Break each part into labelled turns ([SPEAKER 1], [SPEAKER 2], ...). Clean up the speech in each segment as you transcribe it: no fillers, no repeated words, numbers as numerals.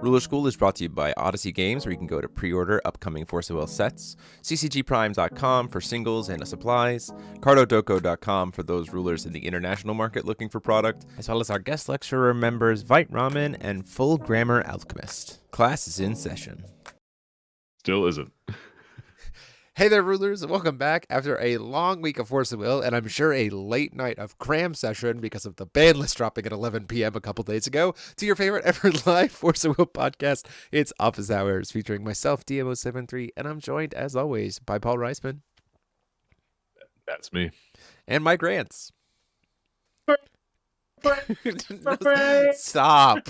[SPEAKER 1] Ruler School is brought to you by Odyssey Games, where you can go to pre-order upcoming Force of Will sets, ccgprime.com for singles and supplies, cardodoko.com for those rulers in the international market looking for product, as well as our guest lecturer members Vite Ramen and Full Grammar Alchemist. Class is in session.
[SPEAKER 2] Still isn't.
[SPEAKER 1] Hey there, rulers, and welcome back after a long week of Force of Will, and I'm sure a late night of cram session because of the Banlist dropping at 11 p.m. a couple days ago, to your favorite ever live Force of Will podcast. It's Office Hours, featuring myself, DMO73, and I'm joined, as always, by Paul Reisman.
[SPEAKER 2] That's me.
[SPEAKER 1] And Mike Rants. Stop.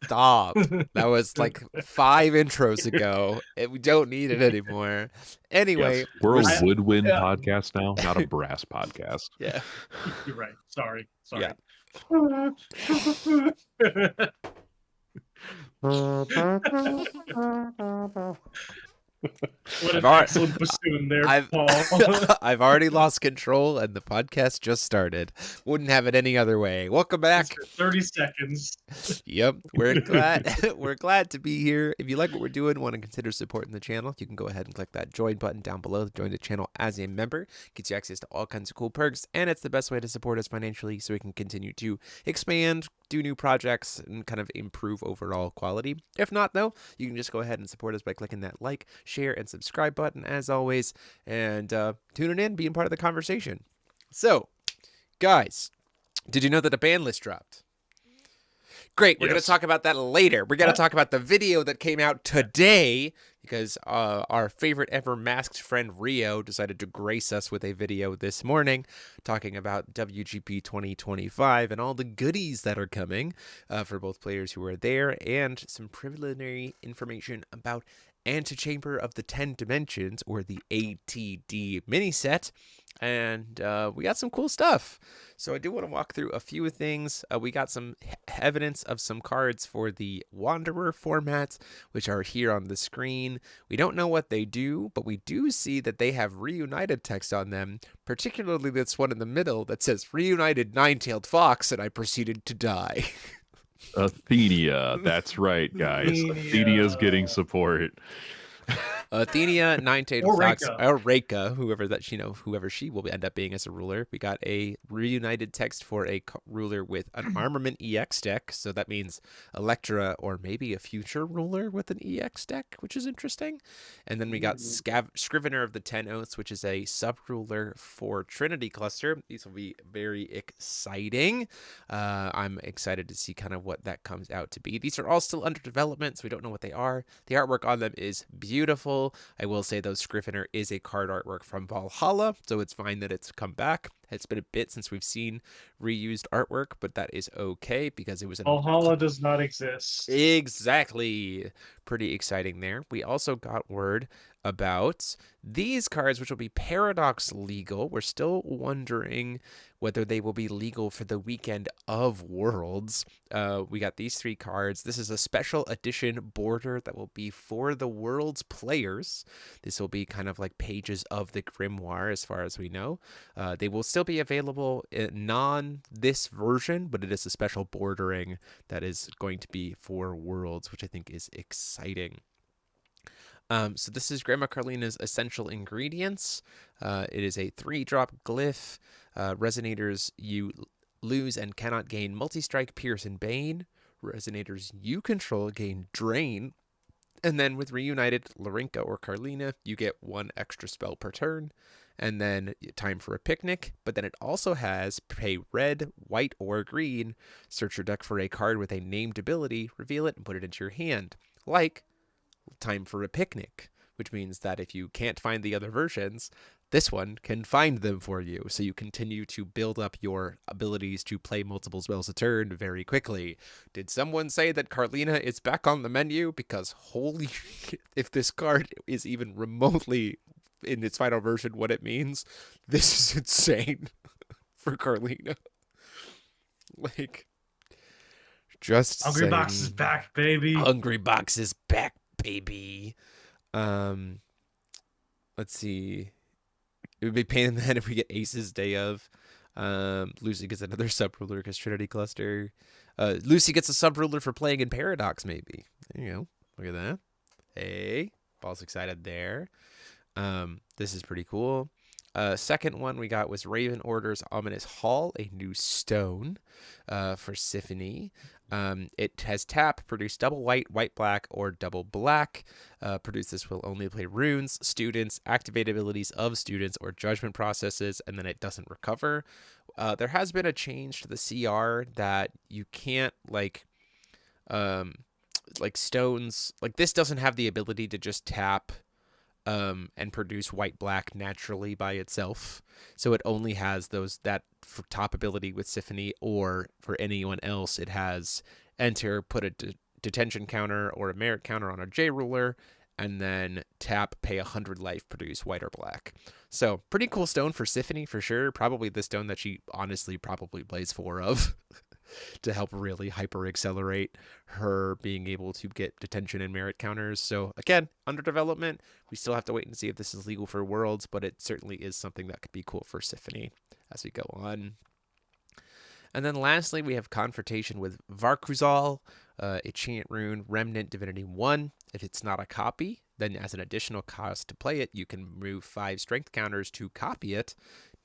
[SPEAKER 1] That was like 5 intros ago. We don't need it anymore. Anyway,
[SPEAKER 2] yes, we're a woodwind podcast now, not a brass podcast.
[SPEAKER 1] Yeah.
[SPEAKER 3] You're right. Sorry.
[SPEAKER 1] Yeah.
[SPEAKER 3] What an excellent bassoon there, Paul.
[SPEAKER 1] I've already lost control, and the podcast just started. Wouldn't have it any other way. Welcome back.
[SPEAKER 3] 30 seconds.
[SPEAKER 1] Yep, we're glad to be here. If you like what we're doing, want to consider supporting the channel, you can go ahead and click that join button down below to join the channel as a member. Gets you access to all kinds of cool perks, and it's the best way to support us financially so we can continue to expand, do new projects, and kind of improve overall quality. If not, though, you can just go ahead and support us by clicking that like, share, and subscribe button, as always, and tuning in, being part of the conversation. So, guys, did you know that a ban list dropped? Great, we're going to talk about that later. We're going to talk about the video that came out today, because our favorite ever masked friend Rio decided to grace us with a video this morning talking about WGP 2025 and all the goodies that are coming for both players who are there, and some preliminary information about Antechamber of the 10 Dimensions, or the ATD mini set. And we got some cool stuff. So I do want to walk through a few things. We got some evidence of some cards for the Wanderer formats, which are here on the screen. We don't know what they do, but we do see that they have reunited text on them, particularly this one in the middle that says reunited nine-tailed fox, and I proceeded to die.
[SPEAKER 2] Athenia, that's right, guys. Athenia's getting support.
[SPEAKER 1] Athenia, nine-tailed fox, or Reika, whoever she will end up being as a ruler. We got a reunited text for a ruler with an Armament EX deck, so that means Electra or maybe a future ruler with an EX deck, which is interesting. And then we got Scrivener of the 10 Oaths, which is a sub-ruler for Trinity Cluster. These will be very exciting. I'm excited to see kind of what that comes out to be. These are all still under development, so we don't know what they are. The artwork on them is beautiful. I will say, though, Scrivener is a card artwork from Valhalla, so it's fine that it's come back. It's been a bit since we've seen reused artwork, but that is okay because it was
[SPEAKER 3] Valhalla does not exist.
[SPEAKER 1] Exactly. Pretty exciting there. We also got word about these cards, which will be Paradox legal. We're still wondering whether they will be legal for the weekend of Worlds. We got these 3 cards. This is a special edition border that will be for the Worlds players. This will be kind of like pages of the Grimoire, as far as we know. They will still be available in this version, but it is a special bordering that is going to be for Worlds, which I think is exciting. So this is Grandma Carlina's Essential Ingredients. It is a 3-drop glyph. Resonators you lose and cannot gain Multi-Strike, Pierce, and Bane. Resonators you control gain Drain. And then with Reunited Larinka or Carlina, you get 1 extra spell per turn. And then Time for a Picnic. But then it also has pay red, white, or green. Search your deck for a card with a named ability, reveal it, and put it into your hand. Like Time for a Picnic, which means that if you can't find the other versions, this one can find them for you, so you continue to build up your abilities to play multiple spells a turn very quickly. Did someone say that Carlina is back on the menu? Because holy shit, if this card is even remotely in its final version what it means, this is insane for Carlina. Like, just
[SPEAKER 3] Hungry Box is back, baby.
[SPEAKER 1] Hungry Box is back, baby. Let's see. It would be a pain in the head if we get Aces Day of. Lucy gets another sub-ruler because Trinity Cluster. Lucy gets a sub ruler for playing in Paradox, maybe. There you go. Look at that. Hey, Paul's excited there. This is pretty cool. Second one we got was Raven Order's Ominous Hall, a new stone for Symphony. It has tap, produce double white, white black, or double black. Produce this will only play runes, students, activate abilities of students, or judgment processes, and then it doesn't recover. There has been a change to the CR that you can't like stones, like this doesn't have the ability to just tap and produce white black naturally by itself. So it only has that for top ability with Symphony, or for anyone else it has enter, put a detention counter or a merit counter on a J ruler, and then tap, pay 100 life, produce white or black. So pretty cool stone for Symphony for sure. Probably the stone that she honestly probably plays 4 of. To help really hyper accelerate her being able to get detention and merit counters. So again, under development. We still have to wait and see if this is legal for Worlds, but it certainly is something that could be cool for Symphony as we go on. And then lastly, we have Confrontation with Varkuzal, a chant rune, Remnant Divinity 1. If it's not a copy, then as an additional cost to play it, you can remove 5 strength counters to copy it.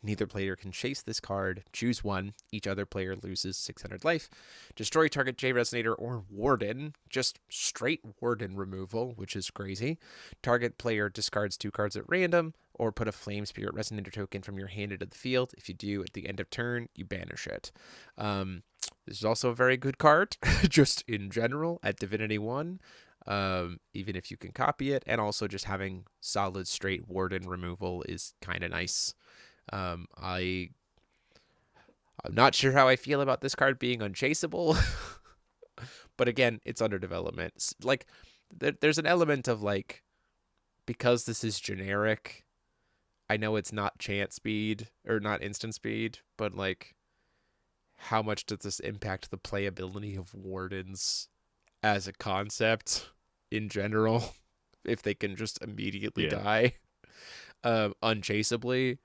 [SPEAKER 1] Neither player can chase this card. Choose one. Each other player loses 600 life. Destroy target J Resonator or Warden. Just straight Warden removal, which is crazy. Target player discards 2 cards at random, or put a Flame Spirit Resonator token from your hand into the field. If you do, at the end of turn, you banish it. This is also a very good card, just in general, at Divinity 1. Even if you can copy it. And also just having solid straight Warden removal is kind of nice. I'm not sure how I feel about this card being unchaseable, but again, it's under development. Like, there's an element of like, because this is generic, I know it's not chance speed or not instant speed, but like, how much does this impact the playability of Wardens as a concept in general? If they can just immediately die unchaseably.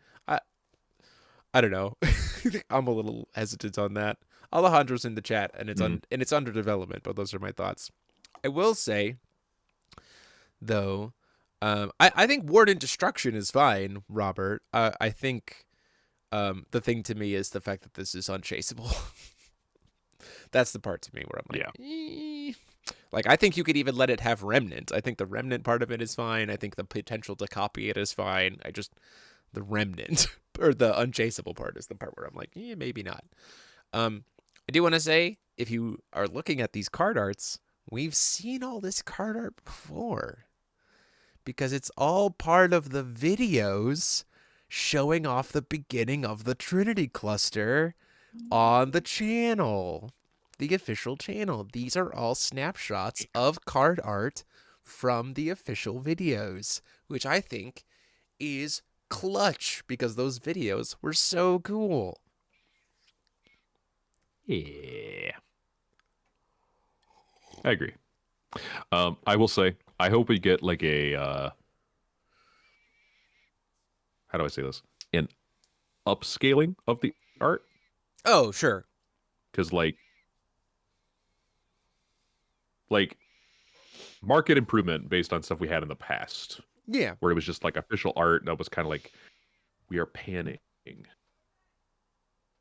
[SPEAKER 1] I don't know. I'm a little hesitant on that. Alejandro's in the chat, and it's under development, but those are my thoughts. I will say, though, I think Warden Destruction is fine, Robert. I think the thing to me is the fact that this is unchaseable. That's the part to me where I'm like, Like, I think you could even let it have Remnant. I think the Remnant part of it is fine. I think the potential to copy it is fine. The Remnant or the unchaseable part is the part where I'm like, maybe not. I do want to say, if you are looking at these card arts, we've seen all this card art before, because it's all part of the videos showing off the beginning of the Trinity cluster on the channel, the official channel. These are all snapshots of card art from the official videos, which I think is clutch, because those videos were so cool.
[SPEAKER 2] Yeah, I agree. I will say, I hope we get like a how do I say this? An upscaling of the art.
[SPEAKER 1] Oh, sure.
[SPEAKER 2] Because like market improvement based on stuff we had in the past.
[SPEAKER 1] Yeah.
[SPEAKER 2] Where it was just like official art that was kind of like, we are panning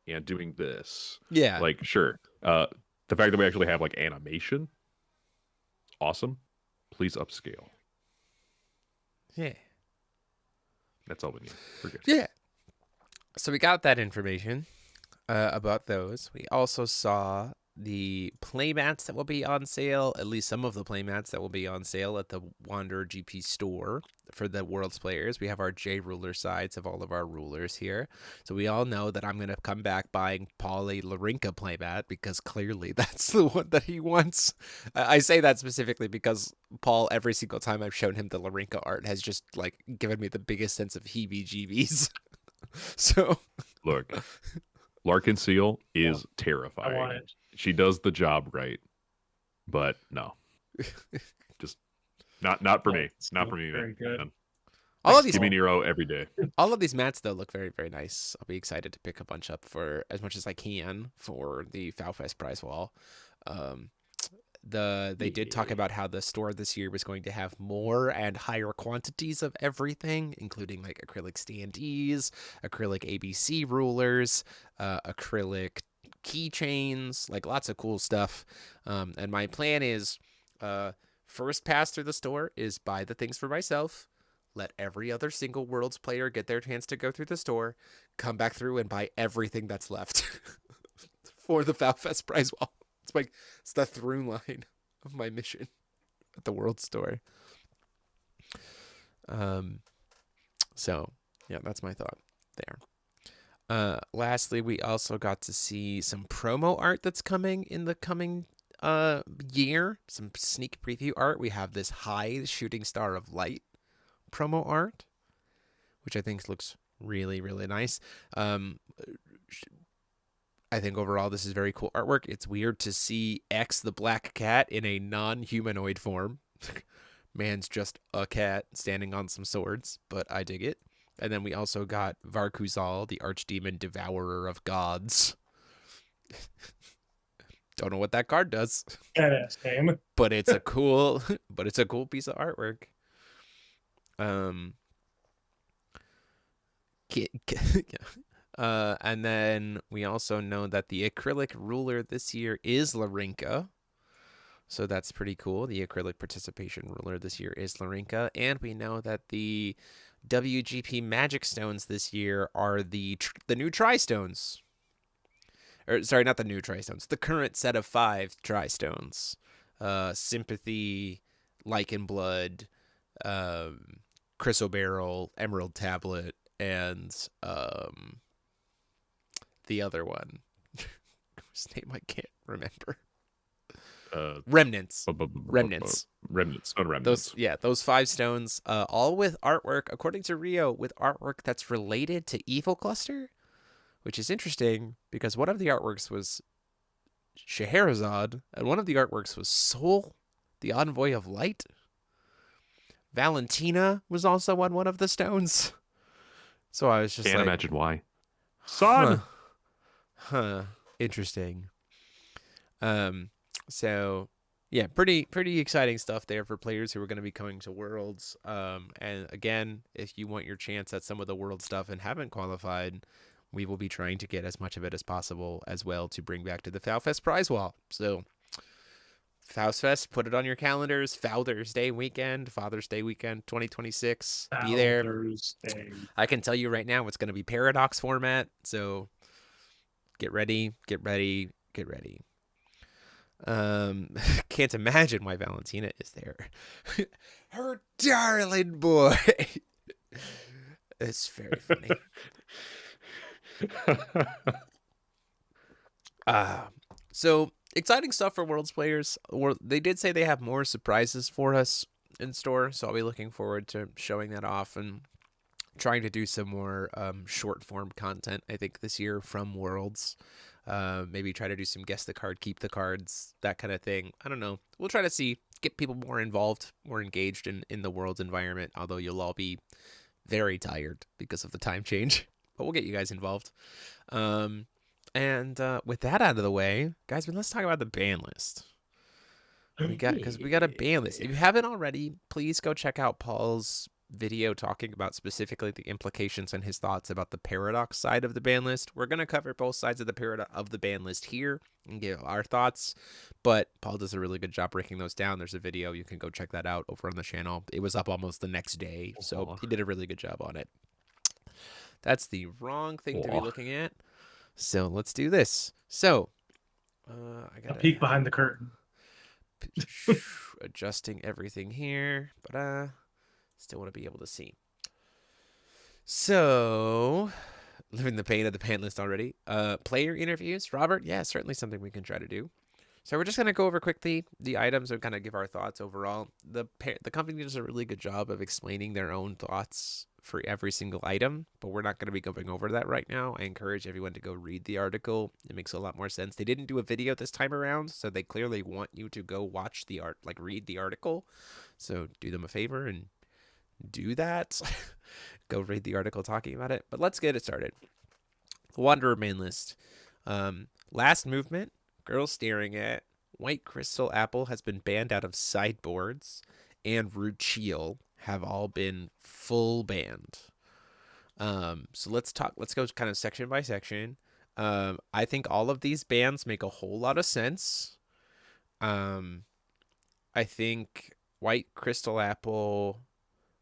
[SPEAKER 2] and doing this.
[SPEAKER 1] Yeah.
[SPEAKER 2] Like, sure. The fact that we actually have like animation, awesome. Please upscale.
[SPEAKER 1] Yeah.
[SPEAKER 2] That's all we need. We're good.
[SPEAKER 1] Yeah. So we got that information about those. We also saw the playmats that will be on sale, at least some of the playmats that will be on sale at the Wanderer GP store for the Worlds players. We have our J ruler sides of all of our rulers here. So we all know that I'm going to come back buying Paul a Larinka playmat, because clearly that's the one that he wants. I say that specifically because Paul, every single time I've shown him the Larinka art, has just like given me the biggest sense of heebie-jeebies. So
[SPEAKER 2] look, Larkin Seal is
[SPEAKER 3] I want
[SPEAKER 2] terrifying.
[SPEAKER 3] it.
[SPEAKER 2] She does the job right, but no, just not for me. Not for me.
[SPEAKER 3] Very good.
[SPEAKER 2] Man.
[SPEAKER 1] All of these
[SPEAKER 2] Give me Nero every day.
[SPEAKER 1] all of these mats though look very, very nice. I'll be excited to pick a bunch up for as much as I can for the FowFest prize wall. Um, they did talk about how the store this year was going to have more and higher quantities of everything, including like acrylic standees, acrylic ABC rulers, acrylic keychains, like lots of cool stuff. And my plan is, first pass through the store is buy the things for myself. Let every other single Worlds player get their chance to go through the store, come back through and buy everything that's left for the FowFest prize wall. It's the through line of my mission at the World Store. So yeah, that's my thought there. Lastly, we also got to see some promo art that's coming in the coming year. Some sneak preview art. We have this High Shooting Star of Light promo art, which I think looks really, really nice. I think overall this is very cool artwork. It's weird to see X the black cat in a non-humanoid form. Man's just a cat standing on some swords, but I dig it. And then we also got Varkuzal, the archdemon devourer of gods. Don't know what that card does.
[SPEAKER 3] Badass name.
[SPEAKER 1] But it's a cool piece of artwork. And then we also know that the acrylic ruler this year is Larinka. So that's pretty cool. The acrylic participation ruler this year is Larinka. And we know that the WGP Magic Stones this year are the new Tri-Stones. Or, sorry, not the new Tri-Stones. The current set of 5 Tri-Stones. Sympathy, Lichen Blood, Chrysoberyl, Emerald Tablet, and the other one, whose name I can't remember. Remnants. Remnants.
[SPEAKER 2] Stone remnants.
[SPEAKER 1] Those 5 stones, all with artwork, according to Rio, with artwork that's related to Evil Cluster, which is interesting because one of the artworks was Scheherazade, and one of the artworks was Sol, the Envoy of Light. Valentina was also on one of the stones. So I was just
[SPEAKER 2] Can't
[SPEAKER 1] like,
[SPEAKER 2] imagine why. Son!
[SPEAKER 1] Huh. Interesting. So yeah, pretty exciting stuff there for players who are going to be coming to Worlds. And again, if you want your chance at some of the World stuff and haven't qualified, we will be trying to get as much of it as possible as well to bring back to the FowFest prize wall. So FowFest, put it on your calendars. Father's Day weekend 2026. Be there.
[SPEAKER 3] Thursday.
[SPEAKER 1] I can tell you right now it's going to be Paradox format, so get ready. Can't imagine why Valentina is there. Her darling boy. It's very funny. So exciting stuff for Worlds players. They did say they have more surprises for us in store, so I'll be looking forward to showing that off and trying to do some more short form content, I think, this year from Worlds. Maybe try to do some guess the card, keep the cards, that kind of thing. I don't know. We'll try to get people more involved, more engaged in the Worlds environment, although you'll all be very tired because of the time change. But we'll get you guys involved. And with that out of the way, guys, let's talk about the ban list. We got a ban list. If you haven't already, please go check out Paul's video talking about specifically the implications and his thoughts about the Paradox side of the ban list. We're going to cover both sides of the ban list here and give our thoughts, but Paul does a really good job breaking those down. There's a video. You can go check that out over on the channel. It was up almost the next day, so he did a really good job on it. That's the wrong thing to be looking at. So let's do this. So I got
[SPEAKER 3] a peek behind the curtain.
[SPEAKER 1] Adjusting everything here, but still want to be able to see. So, living the pain of the ban list already. Player interviews, Robert. Yeah, certainly something we can try to do. So we're just gonna go over quickly the items and kind of give our thoughts overall. The company does a really good job of explaining their own thoughts for every single item, but we're not going to be going over that right now. I encourage everyone to go read the article. It makes a lot more sense. They didn't do a video this time around, so they clearly want you to go watch the read the article. So do them a favor and do that. Go read the article talking about it. But let's get it started. Wanderer main list. Last movement, girl staring at. White Crystal Apple has been banned out of sideboards, and Ruchiel have all been full banned. So let's go kind of section by section. I think all of these bans make a whole lot of sense. I think White Crystal Apple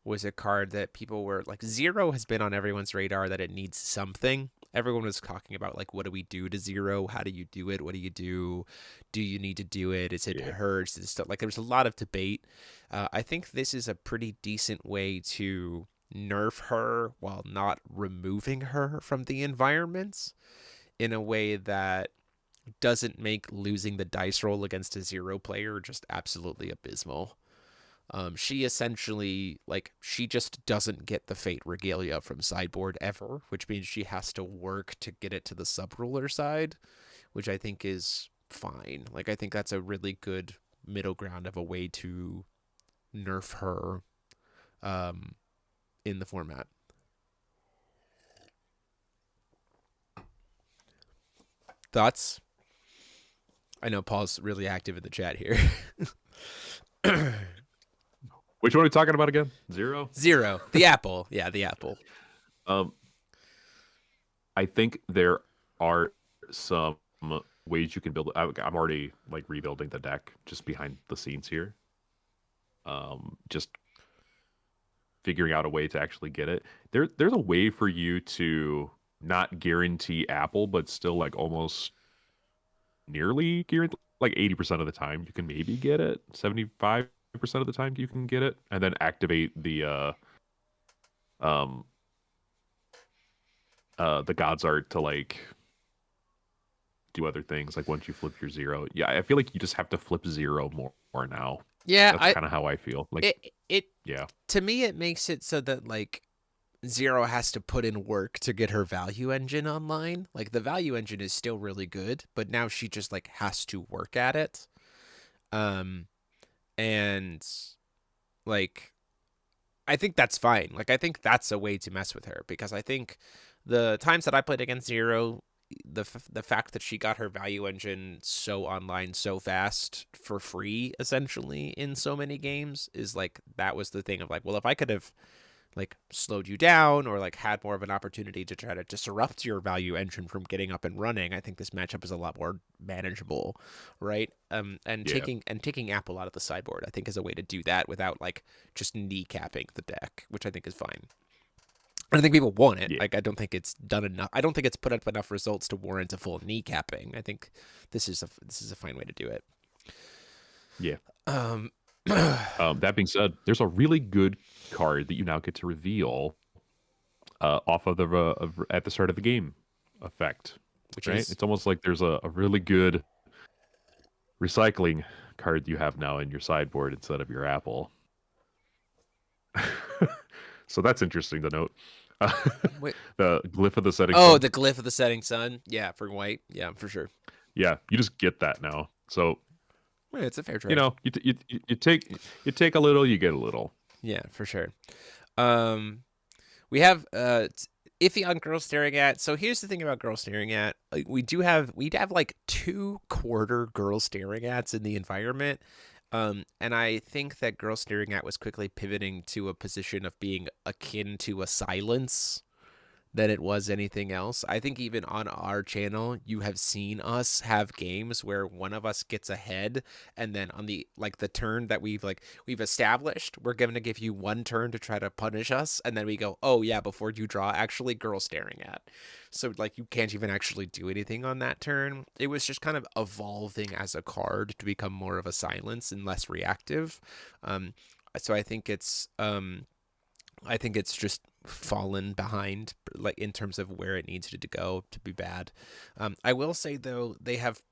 [SPEAKER 1] was a card that people were like, Zero has been on everyone's radar that it needs something. Everyone was talking about like, what do we do to Zero? How do you do it? What do you do? Do you need to do it? Is it hers? Is it stuff like, there was a lot of debate. I think this is a pretty decent way to nerf her while not removing her from the environments in a way that doesn't make losing the dice roll against a Zero player just absolutely abysmal. She essentially, like, she just doesn't get the Fate Regalia from sideboard ever, which means she has to work to get it to the sub-ruler side, which I think is fine. Like, I think that's a really good middle ground of a way to nerf her in the format. Thoughts? I know Paul's really active in the chat here.
[SPEAKER 2] Which one are we talking about again? Zero?
[SPEAKER 1] Zero. The apple. Yeah, the apple.
[SPEAKER 2] I think there are some ways you can build. I'm already like rebuilding the deck just behind the scenes here. Just figuring out a way to actually get it. There's a way for you to not guarantee apple, but still like almost nearly guarantee, like 80% of the time you can maybe get it. 75% of the time you can get it, and then activate the God's Art to like do other things. Like once you flip your Zero, yeah, I feel like you just have to flip Zero more now.
[SPEAKER 1] Yeah,
[SPEAKER 2] That's kind of how I feel. Like yeah,
[SPEAKER 1] to me it makes it so that like Zero has to put in work to get her value engine online. Like the value engine is still really good, but now she just like has to work at it. And like I think that's fine. Like I think that's a way to mess with her, because I think the times that I played against Zero, the fact that she got her value engine so online so fast for free essentially in so many games is like, that was the thing of like, well, if I could have like slowed you down or like had more of an opportunity to try to disrupt your value engine from getting up and running, I think this matchup is a lot more manageable, right? And taking Apple out of the sideboard, I think, is a way to do that without like just kneecapping the deck, which I think is fine. I think people want it.
[SPEAKER 2] Yeah.
[SPEAKER 1] Like I don't think it's done enough. I don't think it's put up enough results to warrant a full kneecapping. I think this is a fine way to do it.
[SPEAKER 2] Yeah. That being said, there's a really good card that you now get to reveal off of the at the start of the game effect,
[SPEAKER 1] which
[SPEAKER 2] right?
[SPEAKER 1] is
[SPEAKER 2] It's almost like there's a really good recycling card you have now in your sideboard instead of your apple. So that's interesting to note. The glyph of the setting sun.
[SPEAKER 1] Oh, the glyph of the setting sun. Yeah, for white. Yeah, for sure.
[SPEAKER 2] Yeah, you just get that now. So
[SPEAKER 1] yeah, it's a fair trade.
[SPEAKER 2] You know, you take a little, you get a little.
[SPEAKER 1] Yeah, for sure. We have iffy on Girl Staring At. So here's the thing about Girl Staring At. Like, we have like 2 quarter Girl Staring Ats in the environment. And I think that Girl Staring At was quickly pivoting to a position of being akin to a silence than it was anything else. I think even on our channel, you have seen us have games where one of us gets ahead, and then on the turn that we've established, we're going to give you 1 turn to try to punish us, and then we go, oh yeah, before you draw, actually Girl Staring At. So like you can't even actually do anything on that turn. It was just kind of evolving as a card to become more of a silence and less reactive. So I think it's just fallen behind, like in terms of where it needs to go to be bad. I will say though, they have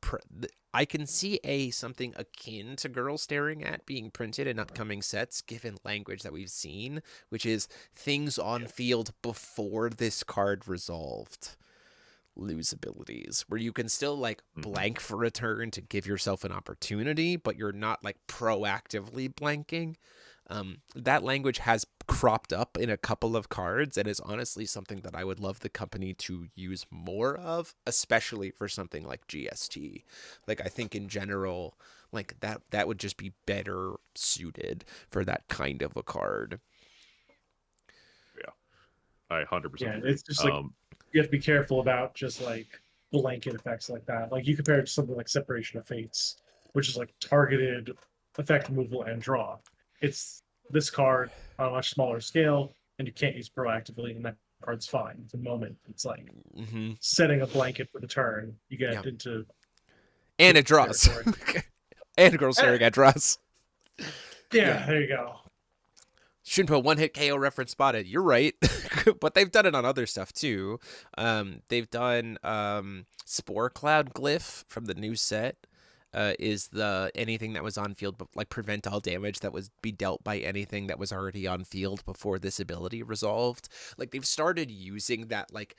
[SPEAKER 1] I can see something akin to Girl Staring At being printed in upcoming sets, given language that we've seen, which is things on field before this card resolved lose abilities, where you can still like blank for a turn to give yourself an opportunity, but you're not like proactively blanking. That language has cropped up in a couple of cards and is honestly something that I would love the company to use more of, especially for something like GST. Like I think in general, like that would just be better suited for that kind of a card.
[SPEAKER 2] Yeah, I 100%
[SPEAKER 3] Yeah,
[SPEAKER 2] agree.
[SPEAKER 3] it's just like you have to be careful about just like blanket effects like that. Like you compare it to something like Separation of Fates, which is like targeted effect removal and draw. It's this card on a much smaller scale, and you can't use proactively, and that card's fine. It's a moment. It's like
[SPEAKER 1] Mm-hmm.
[SPEAKER 3] setting a blanket for the turn. You
[SPEAKER 1] Yeah,
[SPEAKER 3] get into
[SPEAKER 1] and it
[SPEAKER 3] different
[SPEAKER 1] draws,
[SPEAKER 3] territory.
[SPEAKER 1] and girl staring at draws. Yeah.
[SPEAKER 3] Yeah, there you go.
[SPEAKER 1] Shouldn't put one hit KO reference spotted. You're right, but they've done it on other stuff too. They've done Spore Cloud Glyph from the new set. Is the anything that was on field, but like prevent all damage that was be dealt by anything that was already on field before this ability resolved. Like they've started using that like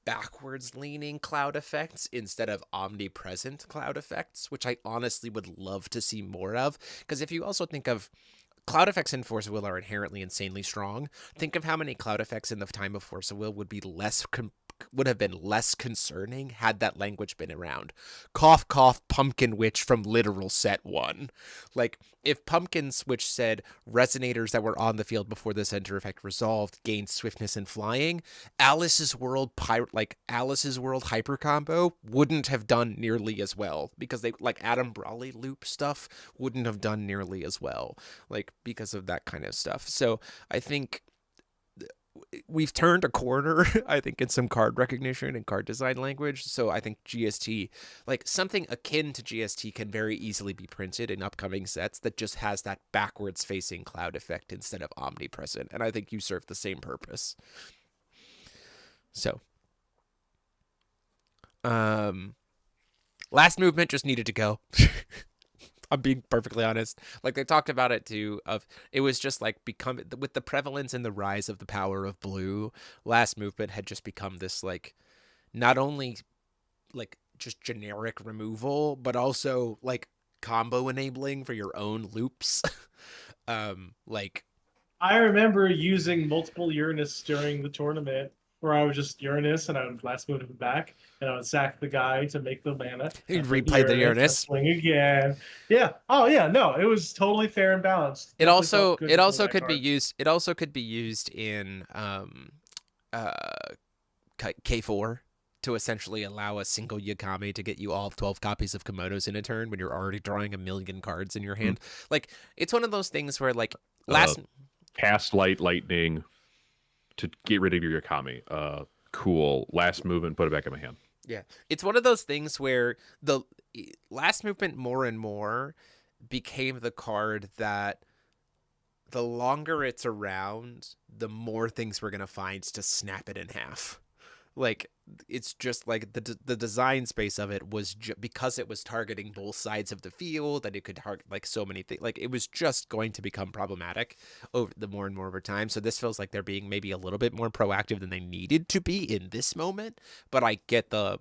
[SPEAKER 1] backwards leaning cloud effects instead of omnipresent cloud effects, which I honestly would love to see more of. Because if you also think of cloud effects in Force of Will are inherently insanely strong. Think of how many cloud effects in the time of Force of Will would be would have been less concerning had that language been around. Cough, cough, Pumpkin Witch from literal set 1. Like, if Pumpkin Witch said resonators that were on the field before this enter effect resolved gained swiftness and flying, Alice's World hyper combo wouldn't have done nearly as well because they like Adam Brawley loop stuff wouldn't have done nearly as well, like because of that kind of stuff. So I think we've turned a corner, I think, in some card recognition and card design language. So I think GST, like something akin to GST, can very easily be printed in upcoming sets that just has that backwards facing cloud effect instead of omnipresent. And I think you serve the same purpose. So, last movement just needed to go. I'm being perfectly honest. Like they talked about it too. Of it was just like become with the prevalence and the rise of the power of blue. Last movement had just become this like not only like just generic removal, but also like combo enabling for your own loops. Like
[SPEAKER 3] I remember using multiple Uranus during the tournament where I would just Uranus and I would last move it back and I would sack the guy to make the mana.
[SPEAKER 1] you
[SPEAKER 3] I'd play
[SPEAKER 1] replay the
[SPEAKER 3] I'd
[SPEAKER 1] Uranus.
[SPEAKER 3] swing again. Yeah. Oh yeah. No, it was totally fair and balanced.
[SPEAKER 1] It
[SPEAKER 3] Definitely felt
[SPEAKER 1] also
[SPEAKER 3] good
[SPEAKER 1] it
[SPEAKER 3] to play
[SPEAKER 1] also
[SPEAKER 3] that
[SPEAKER 1] could be
[SPEAKER 3] card.
[SPEAKER 1] used. It also could be used in uh K4 to essentially allow a single Yagami to get you all 12 copies of Komodos in a turn when you're already drawing a million cards in your hand. Like it's one of those things where like last
[SPEAKER 2] Cast lightning to get rid of your Yakami. Cool. Last movement, put it back in my hand.
[SPEAKER 1] Yeah. It's one of those things where the last movement more and more became the card that the longer it's around, the more things we're going to find to snap it in half. Like it's just like the design space of it was because it was targeting both sides of the field and it could target like so many things, like it was just going to become problematic over the more and more over time. So this feels like they're being maybe a little bit more proactive than they needed to be in this moment, but I get the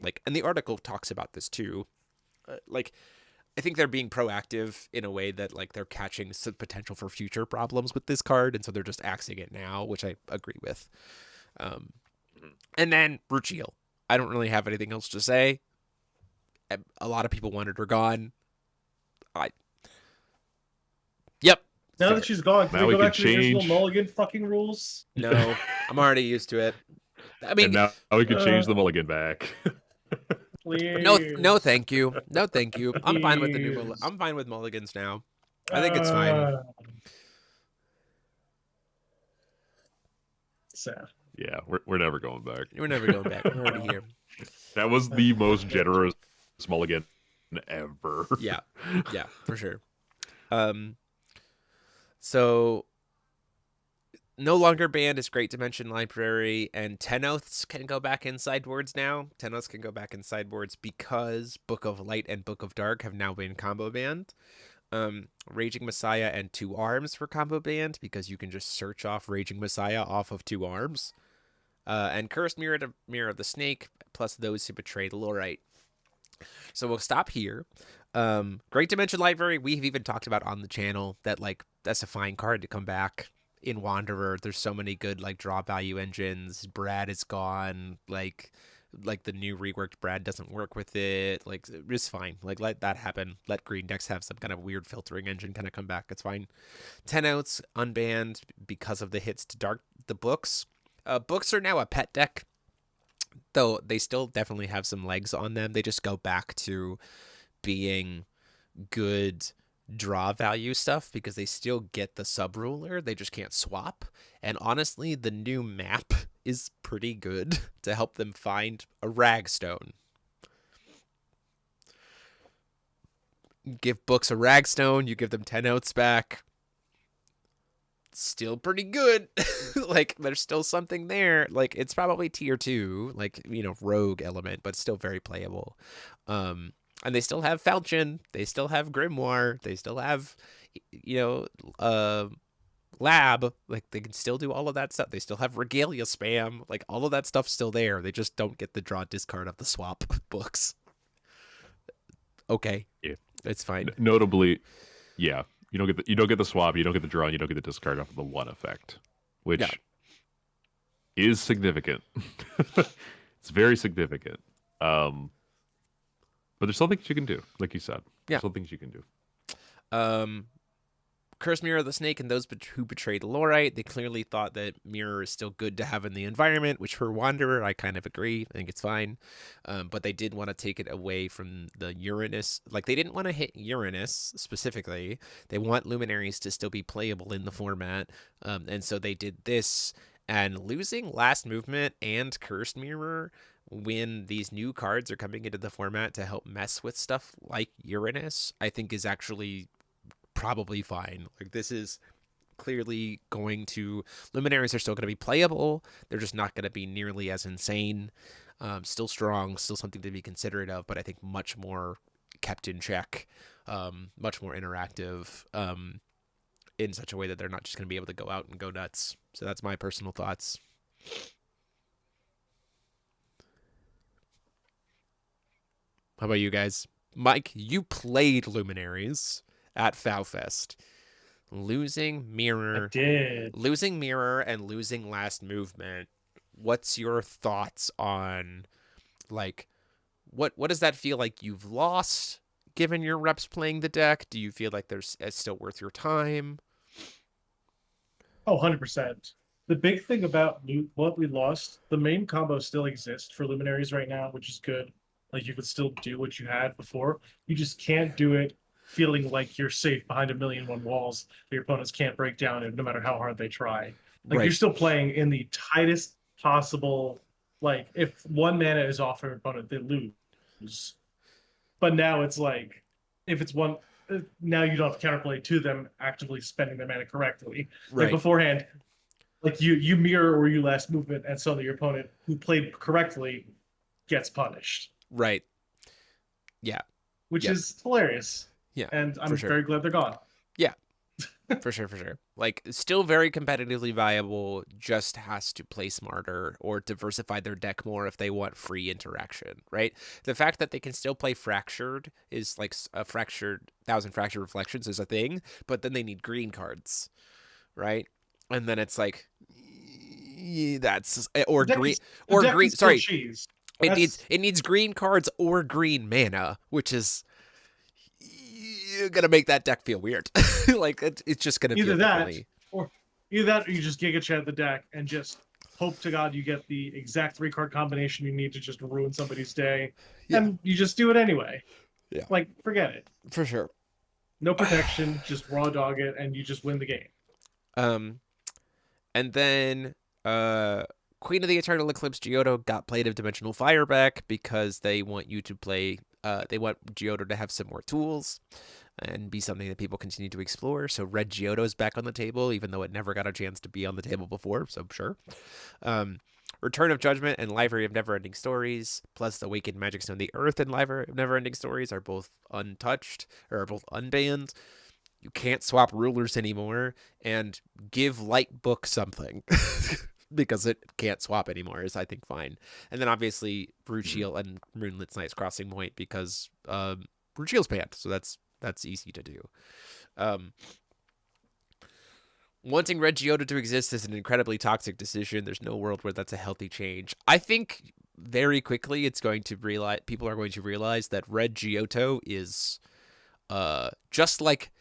[SPEAKER 1] like, and the article talks about this too, like I think they're being proactive in a way that like they're catching some potential for future problems with this card, and so they're just axing it now, which I agree with. And then Ruchiel. I don't really have anything else to say. A lot of people wanted her gone. Yep.
[SPEAKER 3] Now
[SPEAKER 1] fair.
[SPEAKER 3] that she's gone, can
[SPEAKER 2] Now
[SPEAKER 3] we
[SPEAKER 2] we
[SPEAKER 3] go back
[SPEAKER 2] can
[SPEAKER 3] to the original
[SPEAKER 2] change.
[SPEAKER 3] Mulligan fucking rules?
[SPEAKER 1] No, I'm already used to it. I
[SPEAKER 2] And
[SPEAKER 1] mean,
[SPEAKER 2] now we can change the mulligan back.
[SPEAKER 3] Please.
[SPEAKER 1] no, thank you. No, thank you. I'm fine with the new.
[SPEAKER 3] Please.
[SPEAKER 1] I'm fine with mulligans now. I think it's fine.
[SPEAKER 3] Sad.
[SPEAKER 2] Yeah, we're never going back.
[SPEAKER 1] We're never going back. We're already here.
[SPEAKER 2] That was the most generous mulligan ever.
[SPEAKER 1] Yeah, for sure. So no longer banned is Great Dimension Library, and 10 Oaths can go back in sideboards now. 10 Oaths can go back in sideboards because Book of Light and Book of Dark have now been combo banned. Raging Messiah and 2 Arms were combo banned because you can just search off Raging Messiah off of 2 Arms. And Cursed Mirror of the Snake, plus those who betray the Lorite. So we'll stop here. Great Dimension Library, we've even talked about on the channel that like that's a fine card to come back in Wanderer. There's so many good like draw value engines. Brad is gone. Like the new reworked Brad doesn't work with it. Like it's fine. Like let that happen. Let green decks have some kind of weird filtering engine kind of come back. It's fine. 10 outs unbanned because of the hits to dark the books. Books are now a pet deck, though they still definitely have some legs on them. They just go back to being good draw value stuff because they still get the sub ruler. They just can't swap. And honestly, the new map is pretty good to help them find a ragstone. Give books a ragstone, you give them 10 outs back. Still pretty good. Like there's still something there. Like it's probably tier 2, like rogue element, but still very playable. And they still have Falchion, they still have Grimoire, they still have Lab. Like they can still do all of that stuff. They still have Regalia spam. Like all of that stuff's still there. They just don't get the draw discard of the swap books. Okay.
[SPEAKER 2] Yeah.
[SPEAKER 1] It's fine.
[SPEAKER 2] Notably, yeah. You don't get the swap, you don't get the draw, and you don't get the discard off of the one effect, which is significant. It's very significant. But there's some things you can do, like you said.
[SPEAKER 1] Yeah.
[SPEAKER 2] Some things you can do.
[SPEAKER 1] Curse Mirror of the Snake and those who betrayed Lorite, they clearly thought that Mirror is still good to have in the environment, which for Wanderer, I kind of agree. I think it's fine. But they did want to take it away from the Uranus. Like, they didn't want to hit Uranus specifically. They want Luminaries to still be playable in the format. And so they did this. And losing Last Movement and Cursed Mirror when these new cards are coming into the format to help mess with stuff like Uranus, I think is actually probably fine. Like this is clearly going to Luminaries are still going to be playable. They're just not going to be nearly as insane. Still strong, still something to be considerate of, but I think much more kept in check, much more interactive, in such a way that they're not just going to be able to go out and go nuts. So that's my personal thoughts. How about you guys? Mike, you played Luminaries at FowFest. Losing Mirror.
[SPEAKER 3] I did.
[SPEAKER 1] Losing Mirror and losing Last Movement. What's your thoughts on, like, what does that feel like you've lost given your reps playing the deck? Do you feel like it's still worth your time?
[SPEAKER 3] Oh, 100%. The big thing about what we lost, the main combo still exists for Luminaries right now, which is good. Like you could still do what you had before. You just can't do it feeling like you're safe behind 1,000,001 walls that your opponents can't break down no matter how hard they try. Like you're still playing in the tightest possible. Like if one mana is off from your opponent, they lose. But now it's like if it's one, now you don't have to counterplay to them actively spending their mana correctly. Like beforehand, like you mirror or you Last Movement, and suddenly your opponent who played correctly gets punished.
[SPEAKER 1] Right. Yeah.
[SPEAKER 3] Which is hilarious.
[SPEAKER 1] Yeah.
[SPEAKER 3] And I'm very glad they're gone.
[SPEAKER 1] Yeah. For sure. Like, still very competitively viable, just has to play smarter or diversify their deck more if they want free interaction, right? The fact that they can still play Fractured is like a Fractured, 1,000 Fractured Reflections is a thing, but then they need green cards, right? And then it's like, that's, or green, or green, sorry.
[SPEAKER 3] Cheese.
[SPEAKER 1] It needs green cards or green mana, which is gonna make that deck feel weird. Like it's just gonna
[SPEAKER 3] either
[SPEAKER 1] feel
[SPEAKER 3] that
[SPEAKER 1] differently.
[SPEAKER 3] or you just Giga Chat the deck and just hope to God you get the exact 3-card combination you need to just ruin somebody's day, and you just do it anyway.
[SPEAKER 1] Yeah,
[SPEAKER 3] like forget it
[SPEAKER 1] for sure.
[SPEAKER 3] No protection, just raw dog it, and you just win the game.
[SPEAKER 1] And then Queen of the Eternal Eclipse Geodo got Blade of Dimensional Fire back because they want you to play. They want Geodo to have some more tools and be something that people continue to explore. So Red Geodo is back on the table, even though it never got a chance to be on the table before. So sure. Return of Judgment and Library of Neverending Stories, plus the Awakened Magic Stone, the Earth and Library of Neverending Stories are both untouched, or are both unbanned. You can't swap rulers anymore, and give Light Book something. Because it can't swap anymore is, I think, fine. And then obviously Bruchiel and Moonlit Knight's Crossing Point because Bruchiel's banned, so that's easy to do. wanting Red Geoda to exist is an incredibly toxic decision. There's no world where that's a healthy change. I think very quickly people are going to realize that Red Geoto is just like,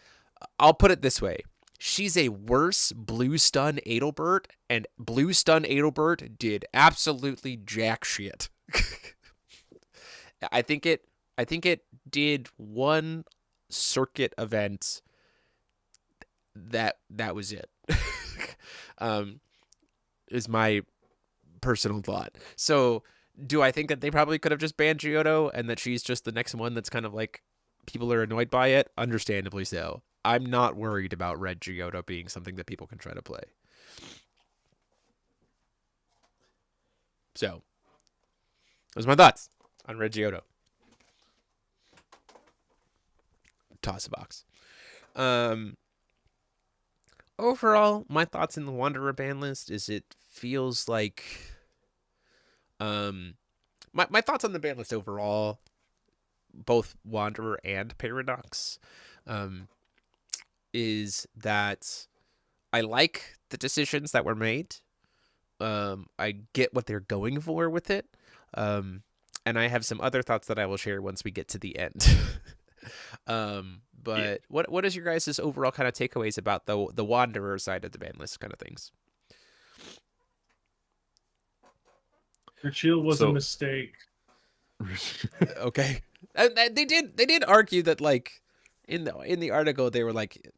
[SPEAKER 1] I'll put it this way. She's a worse Blue Stun Adelbert, and Blue Stun Adelbert did absolutely jack shit. I think it did one circuit event. That was it. Is my personal thought. So, do I think that they probably could have just banned Geodo and that she's just the next one that's kind of like people are annoyed by it? Understandably so. I'm not worried about Red Geodo being something that people can try to play. So, those are my thoughts on Red Geodo. Toss a box. Overall, my thoughts in the Wanderer ban list is it feels like my thoughts on the ban list overall, both Wanderer and Paradox, is that I like the decisions that were made. I get what they're going for with it. And I have some other thoughts that I will share once we get to the end. But what is your guys' overall kind of takeaways about the Wanderer side of the ban list kind of things?
[SPEAKER 3] Your shield was a mistake.
[SPEAKER 1] Okay. And they did argue that, like, in the article they were like,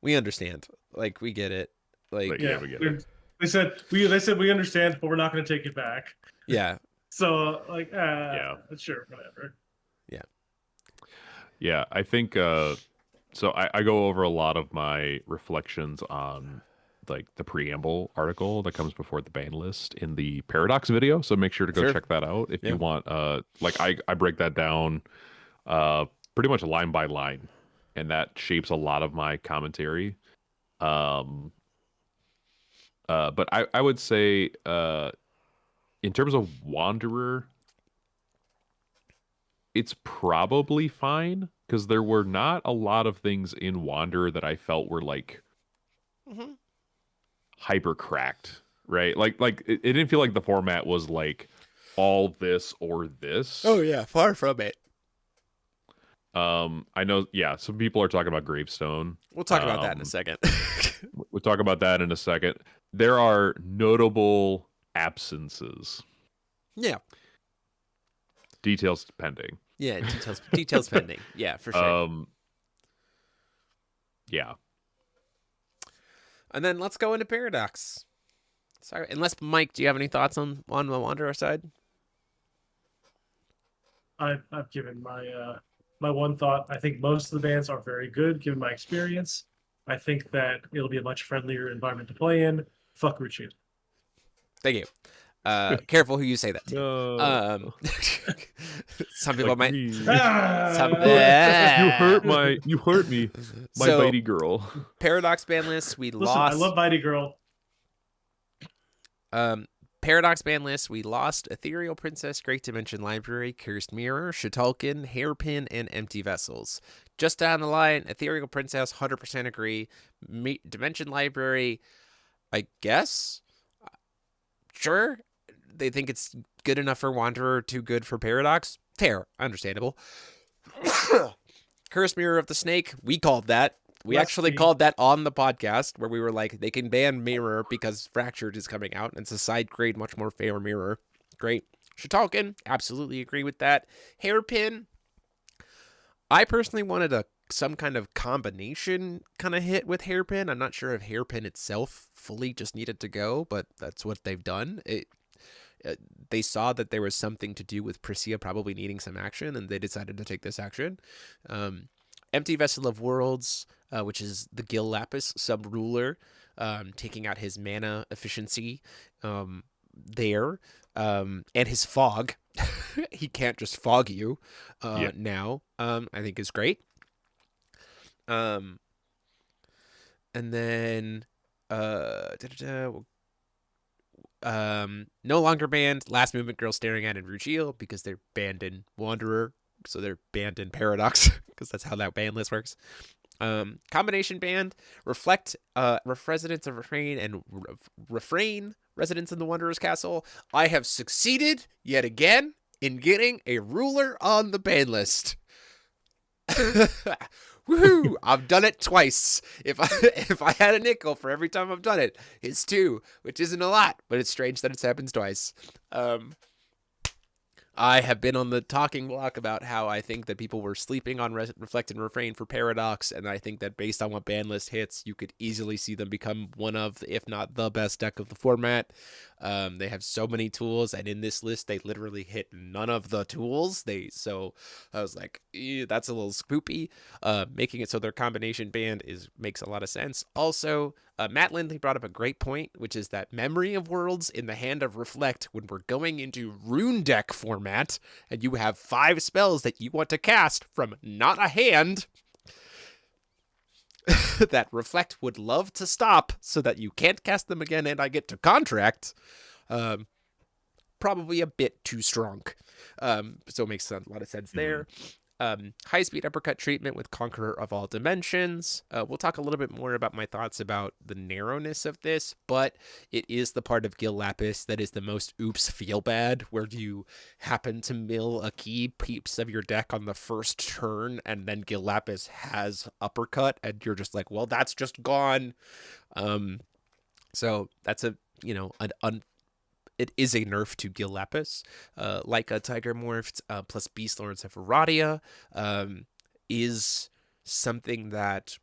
[SPEAKER 1] we understand, like, we get it, like
[SPEAKER 2] yeah, we get it.
[SPEAKER 3] They said we understand, but we're not going to take it back.
[SPEAKER 1] Yeah.
[SPEAKER 3] So like, yeah, sure, whatever.
[SPEAKER 2] Yeah, I think so I go over a lot of my reflections on like the preamble article that comes before the ban list in the Paradox video, so make sure to go check that out if you want. Like I break that down pretty much line by line, and that shapes a lot of my commentary. But I would say in terms of Wanderer, it's probably fine because there were not a lot of things in Wanderer that I felt were like hyper cracked, right? Like it didn't feel like the format was like all this or this.
[SPEAKER 1] Oh yeah, far from it.
[SPEAKER 2] I know, yeah, some people are talking about Gravestone.
[SPEAKER 1] We'll talk about that in a second.
[SPEAKER 2] We'll talk about that in a second. There are notable absences.
[SPEAKER 1] Yeah.
[SPEAKER 2] Details pending.
[SPEAKER 1] Yeah, details pending. Yeah, for sure.
[SPEAKER 2] Yeah.
[SPEAKER 1] And then let's go into Paradox. Sorry, unless Mike, do you have any thoughts on the Wanderer side?
[SPEAKER 3] I've given my one thought. I think most of the bans are very good, given my experience. I think that it'll be a much friendlier environment to play in. Fuck Ruchi.
[SPEAKER 1] Thank you. Careful who you say that to.
[SPEAKER 2] No.
[SPEAKER 1] Some people
[SPEAKER 2] like
[SPEAKER 1] might.
[SPEAKER 2] You hurt me, my
[SPEAKER 1] So,
[SPEAKER 2] bitey girl.
[SPEAKER 1] Paradox ban list, we
[SPEAKER 3] Listen,
[SPEAKER 1] lost.
[SPEAKER 3] I love Bitey Girl.
[SPEAKER 1] Paradox ban list, we lost Ethereal Princess, Great Dimension Library, Cursed Mirror, Shitalkin, Hairpin, and Empty Vessels. Just down the line, Ethereal Princess, 100% agree. Dimension Library, I guess. Sure. They think it's good enough for Wanderer, too good for Paradox. Fair. Understandable. Cursed Mirror of the Snake, we called that. We actually called that on the podcast where we were like, they can ban Mirror because Fractured is coming out and it's a side grade, much more fair Mirror. Great. Shitalkin, absolutely agree with that. Hairpin, I personally wanted some kind of combination kind of hit with Hairpin. I'm not sure if Hairpin itself fully just needed to go, but that's what they've done. They saw that there was something to do with Priscia probably needing some action, and they decided to take this action. Empty Vessel of Worlds, which is the Gil Lapis sub-ruler, taking out his mana efficiency there, and his fog. He can't just fog you now, I think is great. And then no longer banned Last Movement Girl Staring at in Rugiel because they're banned in Wanderer, so they're banned in Paradox because that's how that ban list works. Combination band, reflect, residents of refrain and refrain residents in the Wanderer's Castle. I have succeeded yet again in getting a ruler on the ban list. Woohoo! I've done it twice. If I had a nickel for every time I've done it, it's 2, which isn't a lot, but it's strange that it's happened twice. I have been on the talking block about how I think that people were sleeping on Reflect and Refrain for Paradox, and I think that based on what Banlist hits, you could easily see them become one of, if not the best deck of the format. They have so many tools, and in this list, they literally hit none of the tools. So I was like, that's a little spoopy. Making it so their combination band makes a lot of sense. Also, Matt Lindley brought up a great point, which is that Memory of Worlds in the hand of Reflect, when we're going into rune deck format, and you have 5 spells that you want to cast from not a hand, that Reflect would love to stop so that you can't cast them again and I get to contract, probably a bit too strong. So it makes a lot of sense there. High-speed uppercut treatment with Conqueror of All Dimensions. We'll talk a little bit more about my thoughts about the narrowness of this, but it is the part of Gil Lapis that is the most oops feel bad, where you happen to mill a key piece of your deck on the first turn, and then Gil Lapis has uppercut, and you're just like, well, that's just gone. So that's it is a nerf to Gil Lapis. Like a Tiger Morphed plus Beast Lords of Aradia is something that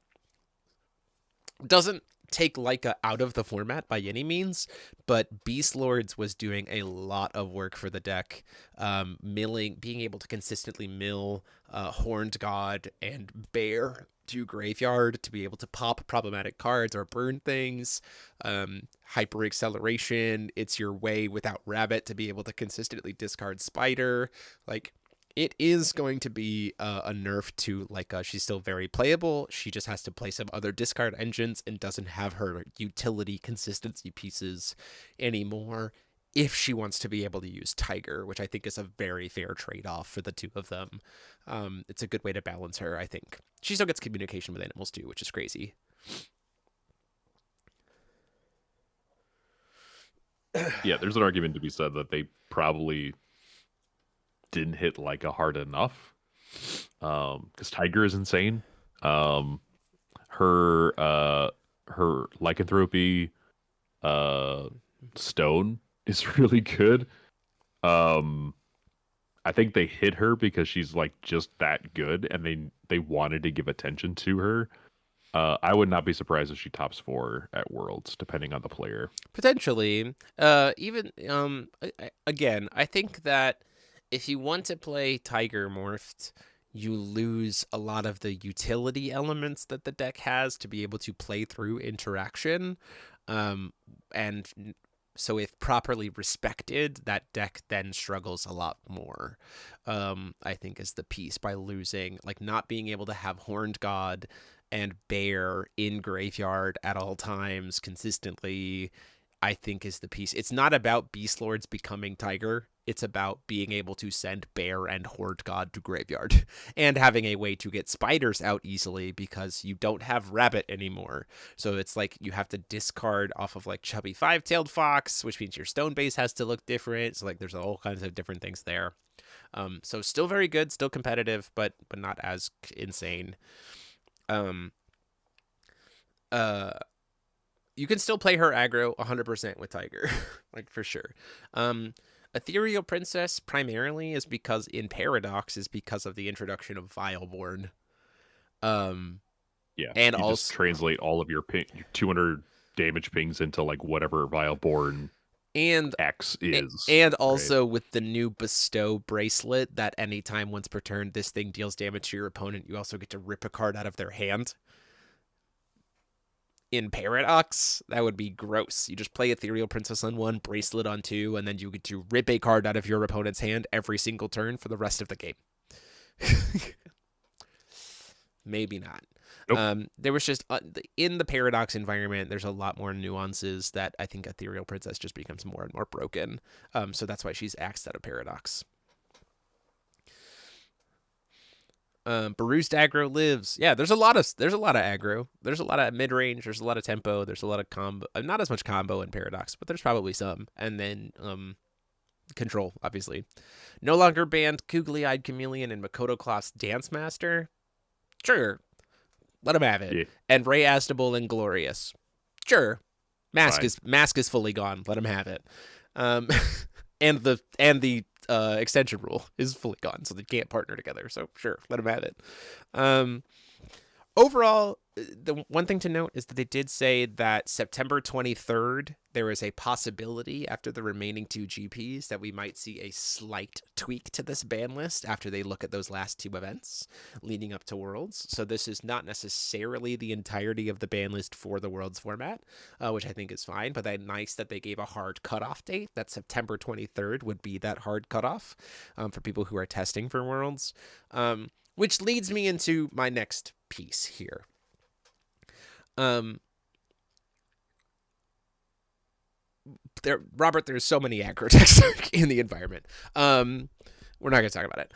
[SPEAKER 1] doesn't take Leica out of the format by any means, but Beast Lords was doing a lot of work for the deck. Being able to consistently mill Horned God and Bear to graveyard to be able to pop problematic cards or burn things. Hyper acceleration, it's your way without Rabbit to be able to consistently discard Spider. Like, it is going to be a nerf to Leica. She's still very playable. She just has to play some other discard engines and doesn't have her utility consistency pieces anymore if she wants to be able to use Tiger, which I think is a very fair trade-off for the two of them. It's a good way to balance her, I think. She still gets communication with animals too, which is crazy.
[SPEAKER 2] Yeah, there's an argument to be said that they probably didn't hit Leica hard enough. Because Tiger is insane. Her lycanthropy stone is really good. I think they hit her because she's like just that good, and they wanted to give attention to her. I would not be surprised if she tops 4 at Worlds, depending on the player.
[SPEAKER 1] Potentially. Again, I think that if you want to play Tiger Morphed, you lose a lot of the utility elements that the deck has to be able to play through interaction. And so if properly respected, that deck then struggles a lot more, I think, is the piece, by losing, like, not being able to have Horned God and Bear in graveyard at all times consistently, I think, is the piece. It's not about Beast Lords becoming Tiger. It's about being able to send Bear and Horde God to graveyard and having a way to get spiders out easily because you don't have Rabbit anymore. So it's like you have to discard off of like Chubby Five-Tailed Fox, which means your stone base has to look different. So like there's all kinds of different things there. So still very good, still competitive, but not as insane. You can still play her aggro 100% with Tiger, like, for sure. Ethereal Princess primarily is because in Paradox is because of the introduction of Vileborn.
[SPEAKER 2] Yeah,
[SPEAKER 1] and
[SPEAKER 2] you
[SPEAKER 1] also
[SPEAKER 2] just translate all of your 200 damage pings into like whatever Vileborn
[SPEAKER 1] and
[SPEAKER 2] X is.
[SPEAKER 1] And also right? With the new Bestow bracelet, that anytime once per turn this thing deals damage to your opponent, you also get to rip a card out of their hand. In Paradox, that would be gross. You just play Ethereal Princess on 1, Bracelet on 2, and then you get to rip a card out of your opponent's hand every single turn for the rest of the game. Maybe not. Nope. There was just, in the Paradox environment, there's a lot more nuances that I think Ethereal Princess just becomes more and more broken. So that's why she's axed out of Paradox. Baroost aggro lives. Yeah, there's a lot of aggro. There's a lot of mid range. There's a lot of tempo. There's a lot of combo. Not as much combo in Paradox, but there's probably some. And then control, obviously. No longer banned Googly Eyed Chameleon and Makoto Cloth's Dance Master. Sure, let him have it.
[SPEAKER 2] Yeah.
[SPEAKER 1] And Ray Astable and Glorious. Sure, mask
[SPEAKER 2] Fine.
[SPEAKER 1] is fully gone. Let him have it. And the extension rule is fully gone, so they can't partner together. So sure, let them have it. Overall, the one thing to note is that they did say that September 23rd, there is a possibility after the remaining two GPs that we might see a slight tweak to this ban list after they look at those last two events leading up to Worlds. So this is not necessarily the entirety of the ban list for the Worlds format, which I think is fine, but that's nice that they gave a hard cutoff date, that September 23rd would be that hard cutoff for people who are testing for Worlds. Which leads me into my next piece here. Robert, there's so many aggro texts in the environment. We're not going to talk about it.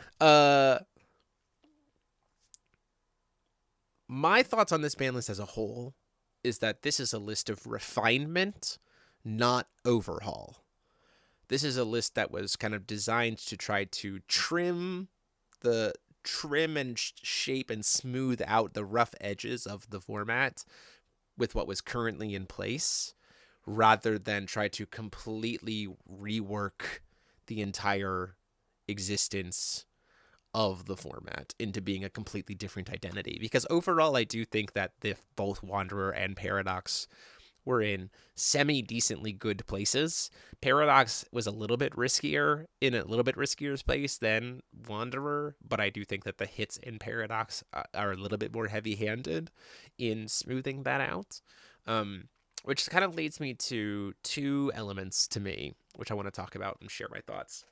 [SPEAKER 1] My thoughts on this ban list as a whole is that this is a list of refinement, not overhaul. This is a list that was kind of designed to try to trim and shape and smooth out the rough edges of the format with what was currently in place, rather than try to completely rework the entire existence of the format into being a completely different identity. Because overall, I do think that both Wanderer and Paradox were in semi-decently good places. Paradox was in a little bit riskier space than Wanderer, but I do think that the hits in Paradox are a little bit more heavy-handed in smoothing that out. Which kind of leads me to two elements to me, which I want to talk about and share my thoughts.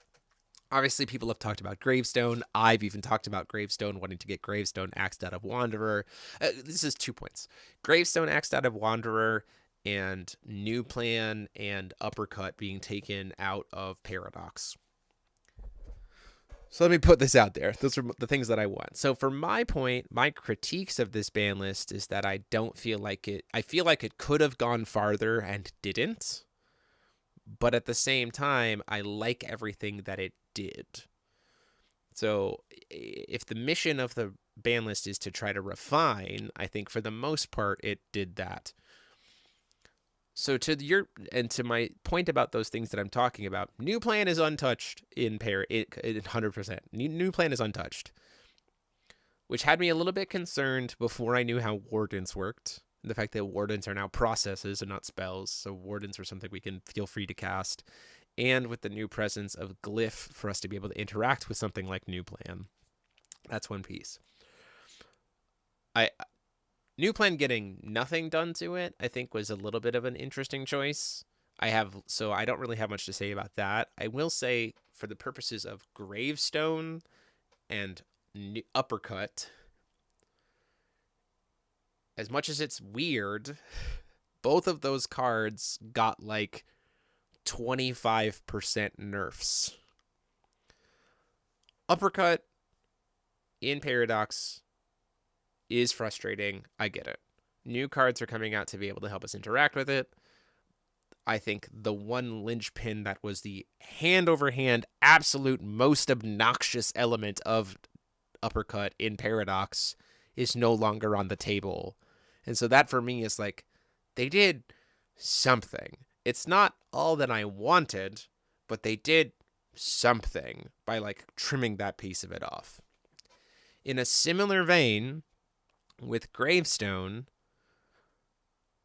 [SPEAKER 1] Obviously, people have talked about Gravestone. I've even talked about Gravestone, wanting to get Gravestone axed out of Wanderer. This is 2 points. Gravestone axed out of Wanderer, and New Plan and Uppercut being taken out of Paradox. So let me put this out there. Those are the things that I want. So for my point, my critiques of this ban list is that I don't feel like it. I feel like it could have gone farther and didn't. But at the same time, I like everything that it did. So if the mission of the ban list is to try to refine, I think for the most part, it did that. So to my point about those things that I'm talking about, New Plan is untouched in 100%. New Plan is untouched, which had me a little bit concerned before I knew how Wardens worked. The fact that Wardens are now processes and not spells, so Wardens are something we can feel free to cast, and with the new presence of Glyph for us to be able to interact with something like New Plan. That's one piece. New Plan getting nothing done to it, I think, was a little bit of an interesting choice. So I don't really have much to say about that. I will say, for the purposes of Gravestone and Uppercut, as much as it's weird, both of those cards got like 25% nerfs. Uppercut in Paradox is frustrating. I get it. New cards are coming out to be able to help us interact with it. I think the one linchpin that was the hand-over-hand absolute most obnoxious element of Uppercut in Paradox is no longer on the table. And so that for me is like, they did something. It's not all that I wanted, but they did something by like trimming that piece of it off. In a similar vein, with Gravestone,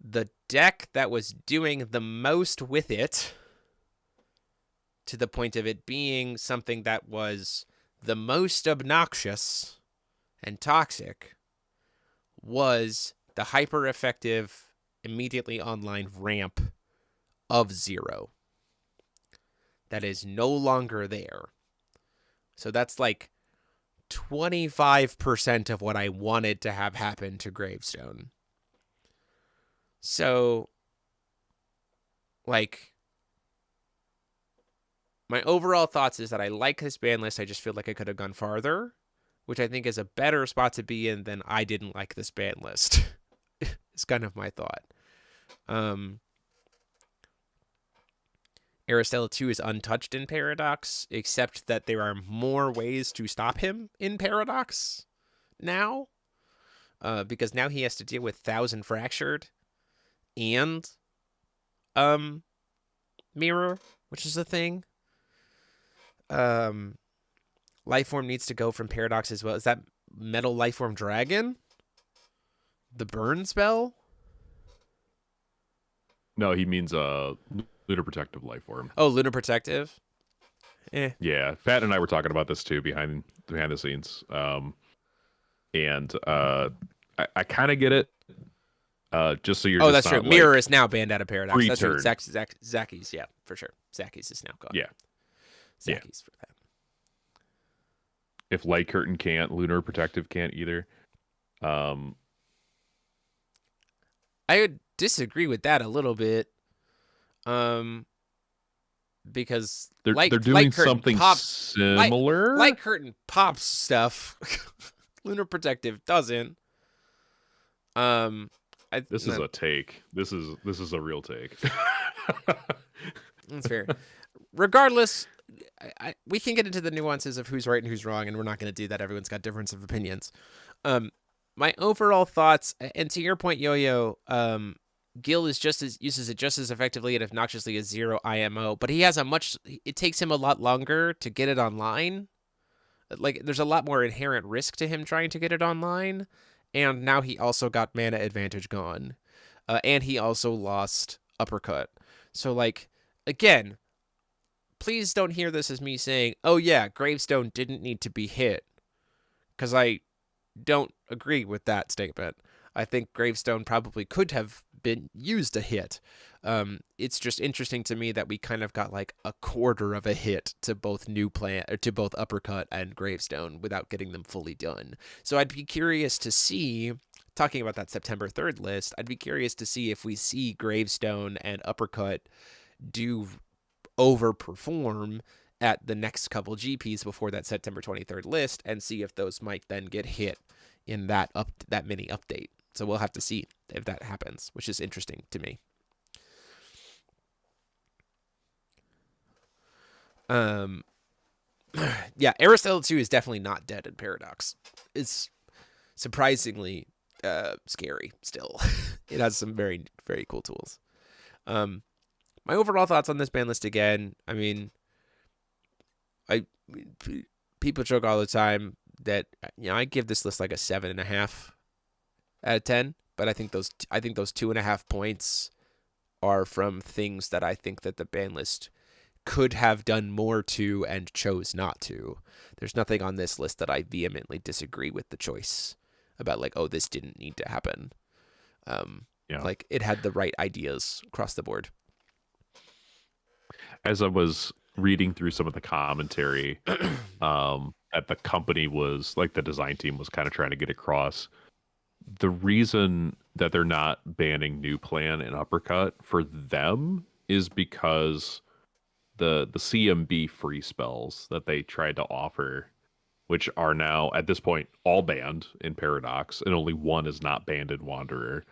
[SPEAKER 1] the deck that was doing the most with it, to the point of it being something that was the most obnoxious and toxic, was the hyper-effective, immediately online ramp of 0. That is no longer there. So that's like 25% of what I wanted to have happen to Gravestone. So, like, my overall thoughts is that I like this ban list. I just feel like I could have gone farther. which I think is a better spot to be in than I didn't like this ban list. It's kind of my thought. Aristella 2 is untouched in Paradox, except that there are more ways to stop him in Paradox now. Because now he has to deal with Thousand Fractured and Mirror, which is a thing. Lifeform needs to go from Paradox as well. Is that Metal Lifeform Dragon? The burn spell?
[SPEAKER 2] No, he means Lunar Protective Life Form.
[SPEAKER 1] Oh, Lunar Protective?
[SPEAKER 2] Yeah, Pat and I were talking about this too behind the scenes. And I kind of get it. Just so you're
[SPEAKER 1] Oh,
[SPEAKER 2] just
[SPEAKER 1] that's true.
[SPEAKER 2] not,
[SPEAKER 1] Mirror
[SPEAKER 2] like,
[SPEAKER 1] is now banned out of Paradox. That's true.
[SPEAKER 2] pre-turn.
[SPEAKER 1] Zaki's, yeah, for sure. Zaki's is now gone.
[SPEAKER 2] Yeah.
[SPEAKER 1] Zaki's for that.
[SPEAKER 2] If Light Curtain can't, Lunar Protective can't either.
[SPEAKER 1] I would disagree with that a little bit. Because
[SPEAKER 2] they're
[SPEAKER 1] Light
[SPEAKER 2] doing
[SPEAKER 1] Curtain
[SPEAKER 2] something
[SPEAKER 1] pops,
[SPEAKER 2] similar.
[SPEAKER 1] Light Curtain pops stuff. Lunar Protective doesn't.
[SPEAKER 2] This is a take. This is a real take.
[SPEAKER 1] That's fair. Regardless, we can get into the nuances of who's right and who's wrong, and we're not going to do that. Everyone's got difference of opinions. My overall thoughts, and to your point, Yo-Yo, Gil uses it just as effectively and obnoxiously as Zero IMO, but it takes him a lot longer to get it online. Like, there's a lot more inherent risk to him trying to get it online, and now he also got mana advantage gone, and he also lost Uppercut. So, like, again, please don't hear this as me saying, oh yeah, Gravestone didn't need to be hit, because I don't agree with that statement. I think Gravestone probably could have been used a hit. It's just interesting to me that we kind of got like a quarter of a hit to both Uppercut and Gravestone without getting them fully done. So I'd be curious to see, talking about that September 3rd list, I'd be curious to see if we see Gravestone and Uppercut do overperform at the next couple GPs before that September 23rd list, and see if those might then get hit in that mini update. So we'll have to see if that happens, which is interesting to me. Yeah, Aristella 2 is definitely not dead in Paradox. It's surprisingly scary still. It has some very, very cool tools. My overall thoughts on this ban list again, I mean, people joke all the time that, you know, I give this list like a 7.5 out of 10, but I think those 2.5 points are from things that I think that the ban list could have done more to and chose not to. There's nothing on this list that I vehemently disagree with the choice about, like, oh, this didn't need to happen.
[SPEAKER 2] Yeah.
[SPEAKER 1] Like, it had the right ideas across the board.
[SPEAKER 2] As I was reading through some of the commentary that the company was, like, the design team was kind of trying to get across, the reason that they're not banning New Plan and Uppercut for them is because the CMB free spells that they tried to offer, which are now at this point all banned in Paradox, and only one is not banned in Wanderer.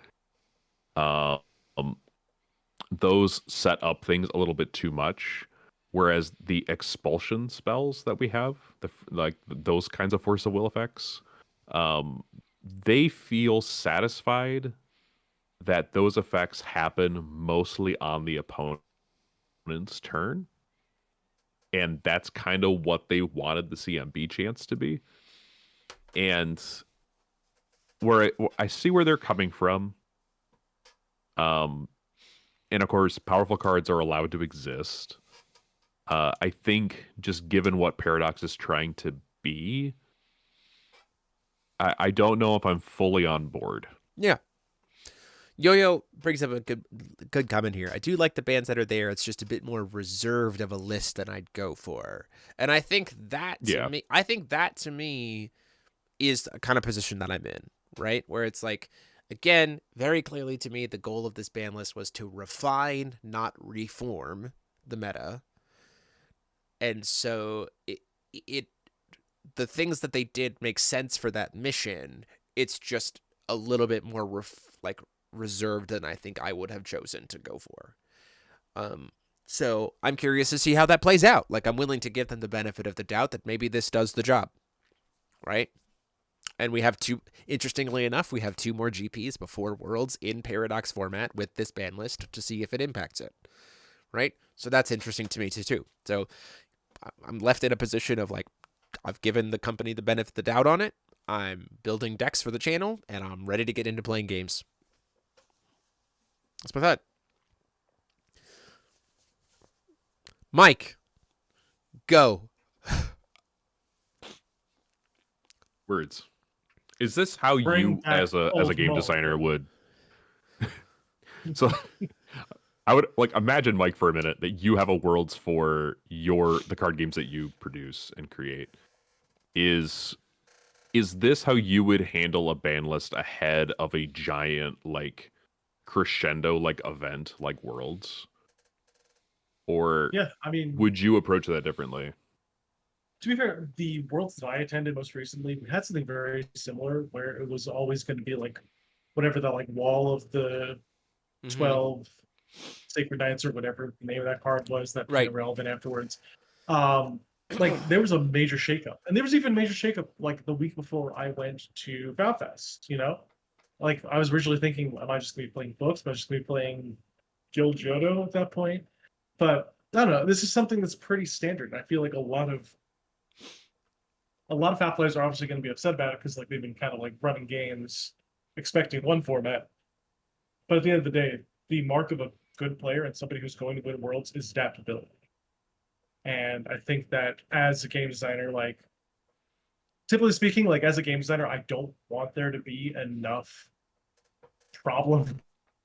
[SPEAKER 2] Those set up things a little bit too much, whereas the expulsion spells that we have, those kinds of force of will effects, they feel satisfied that those effects happen mostly on the opponent's turn. And that's kind of what they wanted the CMB chance to be. And where I see where they're coming from. And of course, powerful cards are allowed to exist. I think just given what Paradox is trying to be, I don't know if I'm fully on board.
[SPEAKER 1] Yeah. Yo-Yo brings up a good comment here. I do like the bands that are there. It's just a bit more reserved of a list than I'd go for. And I think that to me is the kind of position that I'm in, right? Where it's like, again, very clearly to me, the goal of this ban list was to refine, not reform the meta. And so it the things that they did make sense for that mission. It's just a little bit more reserved than I think I would have chosen to go for. So I'm curious to see how that plays out. Like, I'm willing to give them the benefit of the doubt that maybe this does the job, right? And we have interestingly enough, we have 2 more GPs before Worlds in Paradox format with this ban list to see if it impacts it, right? So that's interesting to me too. So I'm left in a position of like, I've given the company the benefit of the doubt on it. I'm building decks for the channel, and I'm ready to get into playing games. That's my thought. Mike, go.
[SPEAKER 2] Words. Is this how
[SPEAKER 3] Bring
[SPEAKER 2] you,
[SPEAKER 3] back
[SPEAKER 2] as a
[SPEAKER 3] old
[SPEAKER 2] game
[SPEAKER 3] mode.
[SPEAKER 2] designer, would? So, I would like imagine, Mike, for a minute that you have a Worlds for the card games that you produce and create. Is this how you would handle a ban list ahead of a giant like crescendo like event like Worlds? Or
[SPEAKER 3] Yeah, I mean,
[SPEAKER 2] would you approach that differently?
[SPEAKER 3] to be fair, the Worlds that I attended most recently, we had something very similar where it was always going to be like whatever the like wall of the 12 Sacred Knights or whatever the name of that card was that became
[SPEAKER 1] Right.
[SPEAKER 3] relevant afterwards. Like there was a major shakeup, and there was even a major shakeup like the week before I went to Valfest. You know, like I was originally thinking, am I just gonna be playing books? Am I just gonna be playing Guild Johto at that point? But I don't know. This is something that's pretty standard. I feel like a lot of FAT players are obviously going to be upset about it because like they've been kind of like running games expecting one format. But at the end of the day, the mark of a good player and somebody who's going to win Worlds is adaptability. And I think that as a game designer, like typically speaking, like as a game designer, I don't want there to be enough problem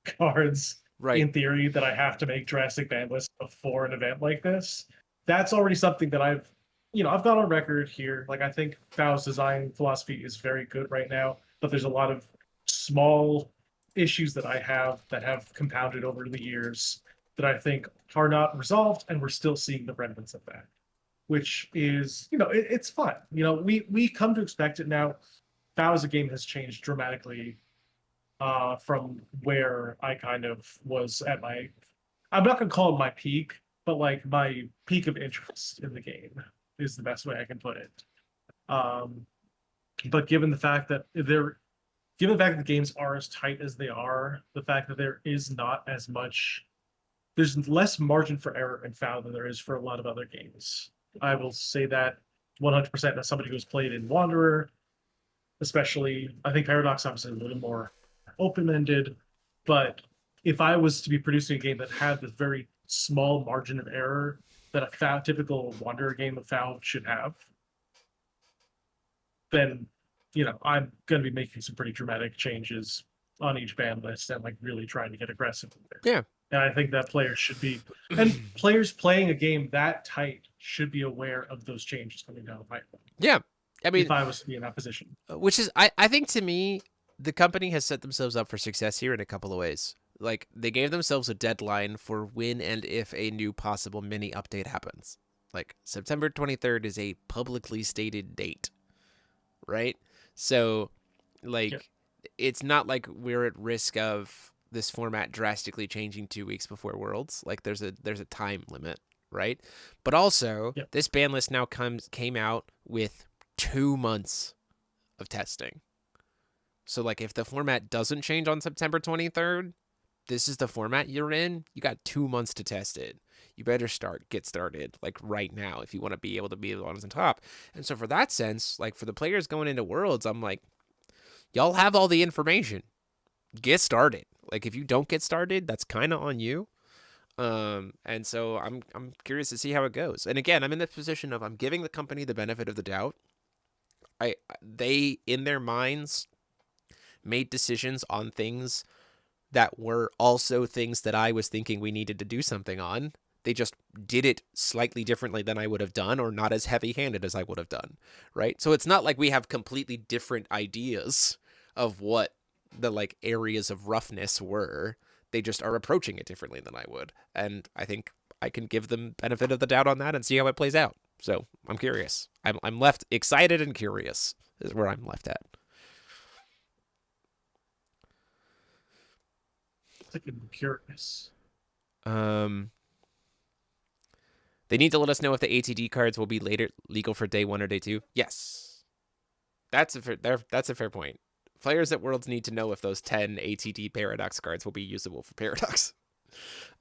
[SPEAKER 3] cards
[SPEAKER 1] Right.
[SPEAKER 3] in theory that I have to make drastic ban lists before an event like this. That's already something that I've gone on record here. Like I think FAO's design philosophy is very good right now, but there's a lot of small issues that I have that have compounded over the years that I think are not resolved, and we're still seeing the remnants of that, which is, it's fun. We come to expect it now. FAO as a game has changed dramatically from where I kind of was at my, I'm not going to call it my peak, but like my peak of interest in the game is the best way I can put it. But given the fact that the games are as tight as they are, the fact that there is not as much, there's less margin for error in FAO than there is for a lot of other games. I will say that 100% as somebody who's played in Wanderer, especially. I think Paradox obviously a little more open-ended, but if I was to be producing a game that had this very small margin of error that a typical Wanderer game of FAO should have, then I'm going to be making some pretty dramatic changes on each ban list and like really trying to get aggressive with it.
[SPEAKER 1] Yeah.
[SPEAKER 3] And I think that players should be, and players playing a game that tight should be aware of those changes coming down the pipeline.
[SPEAKER 1] Yeah. I mean,
[SPEAKER 3] if I was to be in that position,
[SPEAKER 1] which is, I think to me, the company has set themselves up for success here in a couple of ways. Like, they gave themselves a deadline for when and if a new possible mini update happens. Like, September 23rd is a publicly stated date, right? So, like,
[SPEAKER 3] yeah.
[SPEAKER 1] It's not like we're at risk of this format drastically changing 2 weeks before Worlds. Like, there's a time limit, right? But also,
[SPEAKER 3] yeah.
[SPEAKER 1] this ban list now came out with 2 months of testing. So, like, if the format doesn't change on September 23rd, this is the format you're in, you got 2 months to test it. You better get started, like, right now if you want to be able to be the ones on top. And so for that sense, like, for the players going into Worlds, I'm like, y'all have all the information. Get started. Like, if you don't get started, that's kind of on you. And so I'm curious to see how it goes. And again, I'm in the position of I'm giving the company the benefit of the doubt. They in their minds made decisions on things that were also things that I was thinking we needed to do something on. They just did it slightly differently than I would have done, or not as heavy-handed as I would have done, right? So it's not like we have completely different ideas of what the like areas of roughness were. They just are approaching it differently than I would. And I think I can give them benefit of the doubt on that and see how it plays out. So I'm curious. I'm left excited and curious is where I'm left at.
[SPEAKER 3] Like in pureness.
[SPEAKER 1] They need to let us know if the ATD cards will be later legal for day 1 or day 2. Yes, that's a fair point. Players at Worlds need to know if those 10 ATD Paradox cards will be usable for Paradox.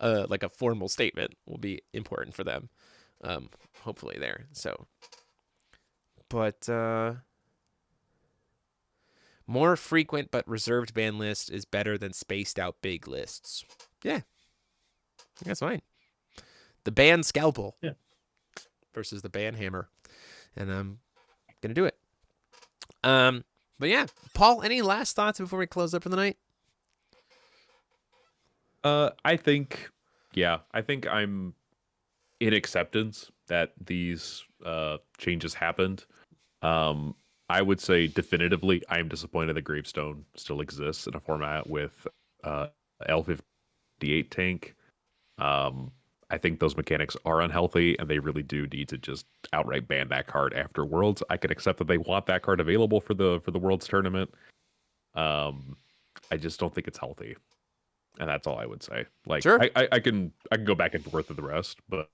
[SPEAKER 1] Like a formal statement will be important for them. Hopefully there. So, but more frequent but reserved ban list is better than spaced out big lists. Yeah, that's fine. The ban scalpel versus the ban hammer, and I'm gonna do it. But yeah, Paul, any last thoughts before we close up for the night?
[SPEAKER 2] I think I'm in acceptance that these changes happened. I would say definitively I'm disappointed that Gravestone still exists in a format with L58 tank. I think those mechanics are unhealthy, and they really do need to just outright ban that card after Worlds. I can accept that they want that card available for the Worlds tournament. I just don't think it's healthy, and that's all I would say. Like,
[SPEAKER 1] Sure.
[SPEAKER 2] I can go back and forth with the rest, but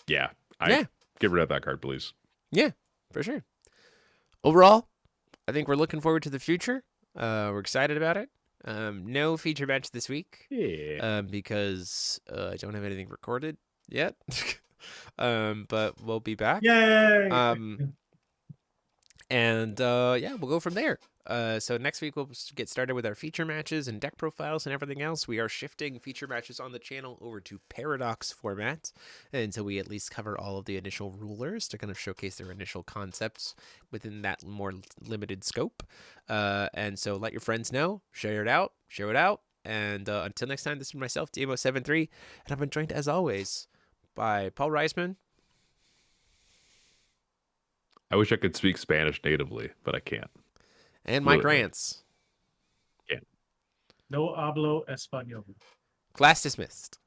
[SPEAKER 2] yeah, get rid of that card, please.
[SPEAKER 1] Yeah, for sure. Overall, I think we're looking forward to the future. We're excited about it. No feature match this week.
[SPEAKER 2] Yeah.
[SPEAKER 1] Because I don't have anything recorded yet. But we'll be back.
[SPEAKER 3] Yay!
[SPEAKER 1] And yeah, we'll go from there. So next week we'll get started with our feature matches and deck profiles and everything else. We are shifting feature matches on the channel over to Paradox format until we at least cover all of the initial rulers to kind of showcase their initial concepts within that more limited scope. And so let your friends know, share it out. And until next time, this is myself, Demo73, and I've been joined as always by Paul Reisman.
[SPEAKER 2] I wish I could speak Spanish natively, but I can't.
[SPEAKER 1] And Mike Rance.
[SPEAKER 2] Yeah.
[SPEAKER 3] No hablo español.
[SPEAKER 1] Class dismissed.